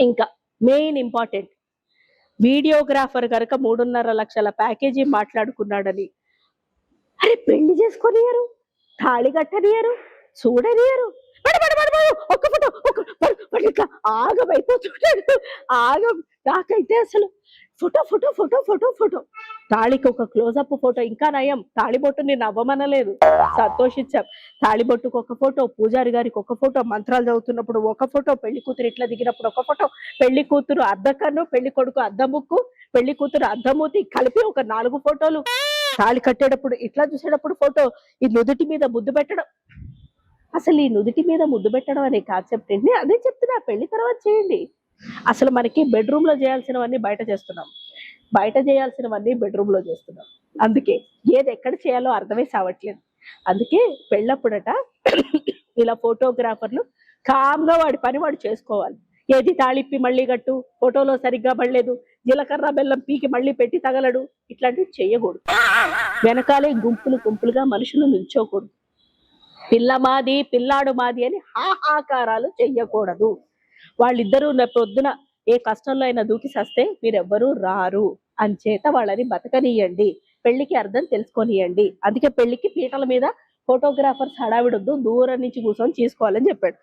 ఇంకా main important, videographer కనుక 3.5 లక్షల ప్యాకేజీ మాట్లాడుకున్నాడని, అరే పెళ్లి చేసుకొనియరు, తాళి కట్టనియరు, చూడనియరు, ఒక్క ఫోటో ఇట్లా ఆగమైపోతుంటాడు. ఆగం. నాకైతే అసలు photo photo photo photo photo, తాళికి ఒక క్లోజప్ ఫోటో, ఇంకా నయం తాళిబొట్టు నేను అవ్వమనలేదు, సంతోషించాం. తాళిబొట్టుకు ఒక ఫోటో, పూజారి గారికి ఒక ఫోటో, మంత్రాలు చదువుతున్నప్పుడు ఒక ఫోటో, పెళ్లి కూతురు ఇట్లా దిగినప్పుడు ఒక ఫోటో, పెళ్లి కూతురు అద్దకన్ను, పెళ్లి కొడుకు అద్దముక్కు, పెళ్లి కూతురు అద్దమూతి కలిపి ఒక 4 ఫోటోలు, తాళి కట్టేటప్పుడు ఇట్లా చూసేటప్పుడు ఫోటో, ఈ నుదుటి మీద ముద్దు పెట్టడం. అసలు ఈ నుదుటి మీద ముద్దు పెట్టడం అనే కాన్సెప్ట్ ఏంటి? అదే చెప్తున్నా, పెళ్లి తర్వాత చేయండి. అసలు మనకి బెడ్రూమ్ లో చేయాల్సినవన్నీ బయట చేస్తున్నాం, బయట చేయాల్సినవన్నీ బెడ్రూమ్ లో చేస్తున్నాం. అందుకే ఏది ఎక్కడ చేయాలో అర్థమై సావట్లేదు. అందుకే పెళ్ళప్పుడట ఇలా ఫోటోగ్రాఫర్లు కామ్గా వాడి పని వాడు చేసుకోవాలి. ఏది తాళిప్పి మళ్ళీ కట్టు, ఫోటోలో సరిగ్గా పడలేదు, జీలకర్ర బెల్లం పీకి మళ్ళీ పెట్టి తగలడు, ఇట్లాంటివి చేయకూడదు. వెనకాలే గుంపులు గుంపులుగా మనుషులు నిల్చోకూడదు. పిల్ల మాది పిల్లాడు మాది అని హాహాకారాలు చెయ్యకూడదు. వాళ్ళిద్దరూ పొద్దున ఏ కష్టంలో అయినా దూకి సస్తే మీరెవ్వరూ రారు, అంచేత వాళ్ళని బతకనీయండి, పెళ్లికి అర్థం తెలుసుకొనియండి. అందుకే పెళ్లికి పీటల మీద ఫోటోగ్రాఫర్స్ హడావిడొద్దు, దూరం నుంచి కూర్చొని చేసుకోవాలని చెప్పాడు.